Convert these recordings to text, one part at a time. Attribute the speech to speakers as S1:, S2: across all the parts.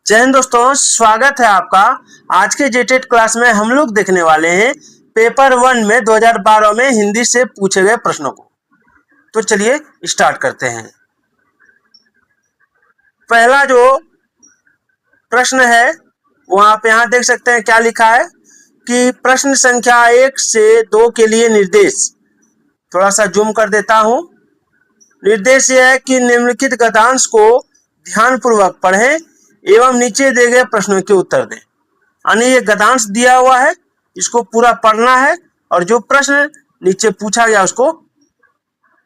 S1: जय हिंद दोस्तों, स्वागत है आपका। आज के जेटेट क्लास में हम लोग देखने वाले हैं पेपर 1 में 2012 में हिंदी से पूछे गए प्रश्नों को। तो चलिए स्टार्ट करते हैं। पहला जो प्रश्न है वो आप यहाँ देख सकते हैं, क्या लिखा है कि प्रश्न संख्या 1 से 2 के लिए निर्देश। थोड़ा सा जूम कर देता हूँ। निर्देश यह है कि निम्नलिखित गद्यांश को ध्यानपूर्वक पढ़ें एवं नीचे दिए गए प्रश्नों के उत्तर दें। यानी ये गद्यांश दिया हुआ है, इसको पूरा पढ़ना है और जो प्रश्न नीचे पूछा गया उसको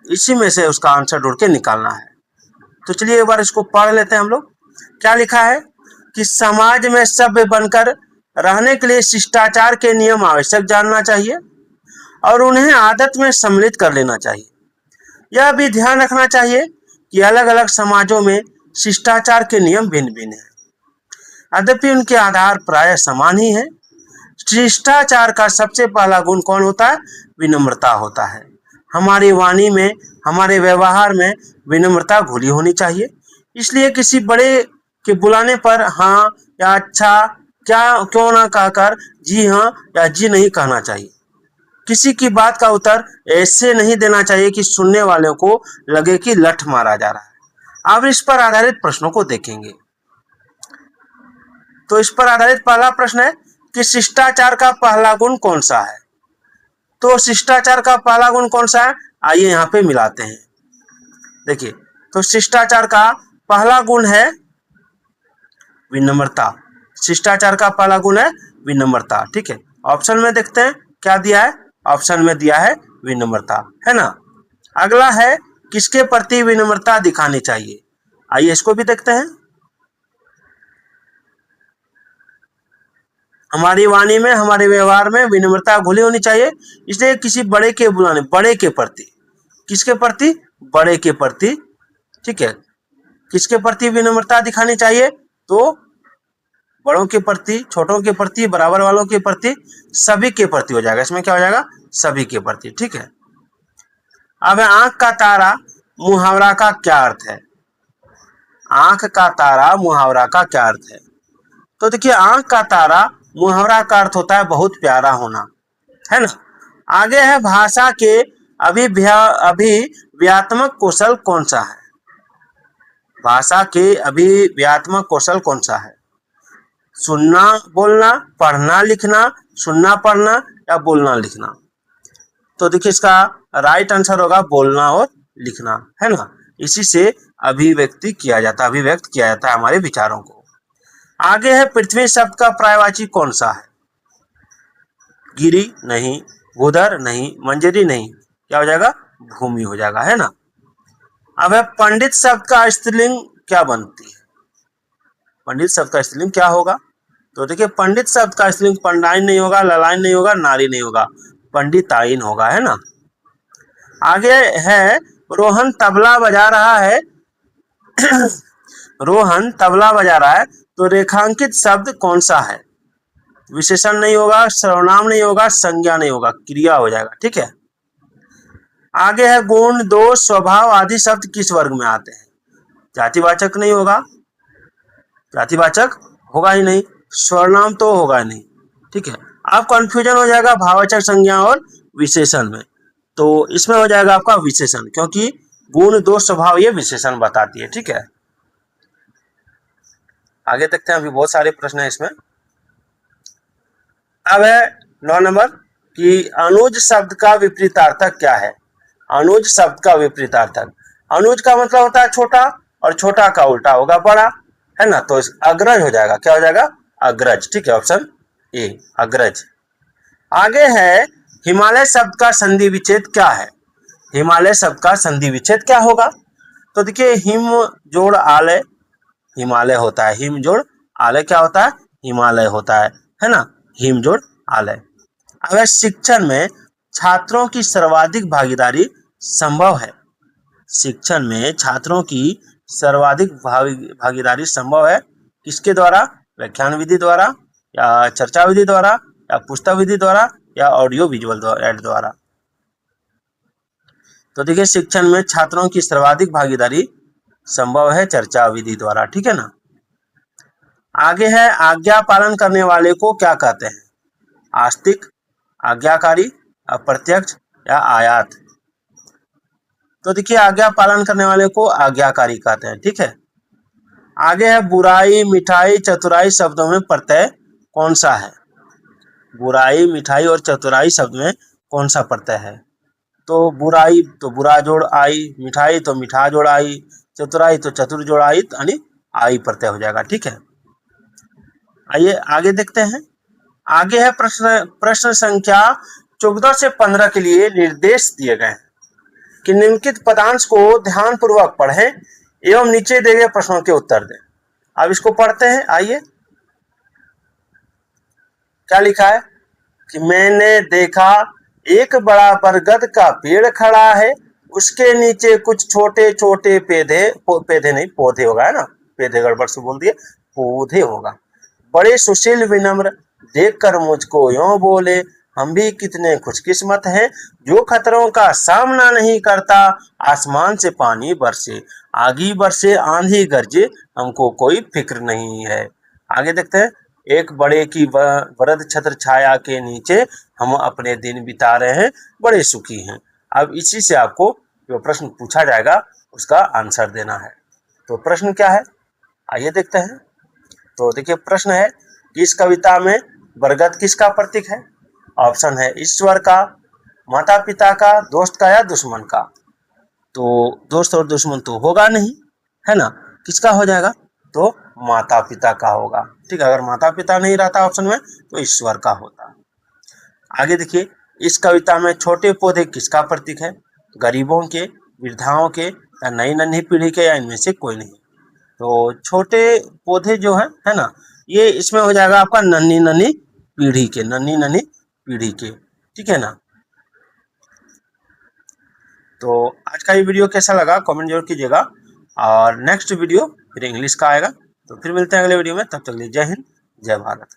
S1: इसी में से उसका आंसर ढूंढ के निकालना है। तो चलिए एक बार इसको पढ़ लेते हैं हम लोग। क्या लिखा है कि समाज में सभ्य बनकर रहने के लिए शिष्टाचार के नियम आवश्यक जानना चाहिए और उन्हें आदत में सम्मिलित कर लेना चाहिए। यह भी ध्यान रखना चाहिए कि अलग अलग समाजों में शिष्टाचार के नियम भिन्न भिन्न हैं, यद्यपि उनके आधार प्राय समान ही है। शिष्टाचार का सबसे पहला गुण कौन होता है? विनम्रता होता है। हमारी वाणी में, हमारे व्यवहार में विनम्रता घुली होनी चाहिए। इसलिए किसी बड़े के बुलाने पर हाँ या अच्छा क्या क्यों ना कहकर जी हाँ या जी नहीं कहना चाहिए। किसी की बात का उत्तर ऐसे नहीं देना चाहिए कि सुनने वालों को लगे कि लठ मारा जा रहा है। अब इस पर आधारित प्रश्नों को देखेंगे। तो इस पर आधारित पहला प्रश्न है कि शिष्टाचार का पहला गुण कौन सा है? तो शिष्टाचार का पहला गुण कौन सा है? आइए यहाँ पे मिलाते हैं। देखिए, तो शिष्टाचार का पहला गुण है विनम्रता। शिष्टाचार का पहला गुण है विनम्रता। ठीक है, ऑप्शन में देखते हैं क्या दिया है। ऑप्शन में दिया है विनम्रता, है ना। अगला है किसके प्रति विनम्रता दिखानी चाहिए। आइए इसको भी देखते हैं। हमारी वाणी में, हमारे व्यवहार में विनम्रता घुली होनी चाहिए। इसलिए किसी बड़े के बुलाने, बड़े के प्रति, किसके प्रति? बड़े के प्रति। ठीक है, किसके प्रति विनम्रता दिखानी चाहिए? तो बड़ों के प्रति, छोटों के प्रति, बराबर वालों के प्रति, सभी के प्रति हो जाएगा। इसमें क्या हो जाएगा? सभी के प्रति। ठीक है। अब आंख का तारा मुहावरा का क्या अर्थ है? आंख का तारा मुहावरा का क्या अर्थ है? तो देखिए, आंख का तारा मुहावरा का अर्थ होता है बहुत प्यारा होना, है ना। आगे है भाषा के अभिव्यंजक कौशल कौन सा है? भाषा के अभिव्यंजक कौशल कौन सा है? सुनना बोलना, पढ़ना लिखना, सुनना पढ़ना या बोलना लिखना। तो देखिए, इसका राइट आंसर होगा बोलना और लिखना, है ना। इसी से अभिव्यक्त किया जाता है हमारे विचारों को। आगे है पृथ्वी शब्द का पर्यायवाची कौन सा है? गिरी नहीं, भूधर नहीं, मंजरी नहीं, क्या हो जाएगा? भूमि हो जाएगा, है ना। अब है पंडित शब्द का स्त्रीलिंग क्या बनती है? पंडित शब्द का स्त्रीलिंग क्या होगा? तो देखिए, पंडित शब्द का स्त्रीलिंग पंडाइन नहीं होगा, ललाइन नहीं होगा, नारी नहीं होगा, पंडिताइन होगा, है ना। आगे है रोहन तबला बजा रहा है रोहन तबला बजा रहा है, तो रेखांकित शब्द कौन सा है? विशेषण नहीं होगा, सर्वनाम नहीं होगा, संज्ञा नहीं होगा, क्रिया हो जाएगा। ठीक है। आगे है गुण, दोष, स्वभाव आदि शब्द किस वर्ग में आते हैं? जातिवाचक नहीं होगा, जातिवाचक होगा ही नहीं, सर्वनाम तो होगा नहीं। ठीक है। अब कंफ्यूजन हो जाएगा भाववाचक, संज्ञा और विशेषण में। तो इसमें हो जाएगा आपका विशेषण, क्योंकि गुण, दोष, स्वभाव ये विशेषण बताती है। ठीक है। आगे देखते हैं, अभी बहुत सारे प्रश्न है इसमें। अब है 9 नंबर कि अनुज शब्द का विपरीतार्थक क्या है? अनुज शब्द का विपरीतार्थक, अनुज का मतलब होता है छोटा और छोटा का उल्टा होगा बड़ा, है ना। तो अग्रज हो जाएगा, क्या हो जाएगा? अग्रज। ठीक है, ऑप्शन ए अग्रज। आगे है हिमालय शब्द का संधि विच्छेद क्या है? हिमालय शब्द का संधि विच्छेद क्या होगा? तो देखिए, हिम जोड़ आलय हिमालय होता है, हिम जोड़ आलय क्या होता है? हिमालय होता है ना, हिम जोड़ आलय। अगर शिक्षण में छात्रों की सर्वाधिक भागीदारी संभव है, शिक्षण में छात्रों की सर्वाधिक भागीदारी संभव है किसके द्वारा? व्याख्यान विधि द्वारा या चर्चा विधि द्वारा या पुस्तक विधि द्वारा या ऑडियो विजुअल द्वारा। तो देखिए, शिक्षण में छात्रों की सर्वाधिक भागीदारी संभव है चर्चा विधि द्वारा। ठीक है ना। आगे है आज्ञा पालन करने वाले को क्या कहते हैं? आस्तिक, आज्ञाकारी, अप्रत्यक्ष या आयात। तो देखिए आज्ञा पालन करने वाले को आज्ञाकारी कहते हैं। ठीक है, आगे है बुराई, मिठाई, चतुराई शब्दों में प्रत्यय कौन सा है? बुराई, मिठाई और चतुराई शब्द में कौन सा प्रत्यय है? तो बुराई तो बुरा जोड़ आई, मिठाई तो मिठा जोड़ आई, चतुराई तो चतुर जोड़ आई, यानी आई प्रत्यय हो जाएगा। ठीक है, आइए आगे देखते हैं। आगे है प्रश्न संख्या 14 से 15 के लिए निर्देश दिए गए हैं कि निम्नलिखित पदांश को ध्यान पूर्वक पढ़ें एवं नीचे दिए गए प्रश्नों के उत्तर दें। अब इसको पढ़ते हैं। आइए, क्या लिखा है कि मैंने देखा एक बड़ा बरगद का पेड़ खड़ा है, उसके नीचे कुछ छोटे छोटे पेधे नहीं पौधे होगा, है ना, पेधे गड़बड़ से बोल दिए, पौधे होगा। बड़े सुशील विनम्र देखकर मुझको यूं बोले, हम भी कितने खुशकिस्मत हैं जो खतरों का सामना नहीं करता। आसमान से पानी बरसे, आगी बरसे, आंधी गरजे, हमको कोई फिक्र नहीं है। आगे देखते हैं। एक बड़े की वरद छत्र छाया के नीचे हम अपने दिन बिता रहे हैं, बड़े सुखी हैं। अब इसी से आपको जो प्रश्न पूछा जाएगा उसका आंसर देना है। तो प्रश्न क्या है, आइए देखते हैं। तो देखिए प्रश्न है कि इस कविता में बरगद किसका प्रतीक है? ऑप्शन है ईश्वर का, माता पिता का, दोस्त का या दुश्मन का। तो दोस्त और दुश्मन तो होगा नहीं, है ना, किसका हो जाएगा? तो माता पिता का होगा। ठीक है, अगर माता पिता नहीं रहता ऑप्शन में तो ईश्वर का होता। आगे देखिए, इस कविता में छोटे पौधे किसका प्रतीक है? गरीबों के, वृद्धाओं के या नई नन्ही पीढ़ी के, या इनमें से कोई नहीं। तो छोटे पौधे जो है ना, ये इसमें हो जाएगा आपका नन्ही नन्ही पीढ़ी के, नन्ही नन्ही पीढ़ी के। ठीक है ना। तो आज का ये वीडियो कैसा लगा कमेंट जरूर कीजिएगा, और नेक्स्ट वीडियो फिर इंग्लिश का आएगा। तो फिर मिलते हैं अगले वीडियो में, तब तक के लिए जय हिंद, जय भारत।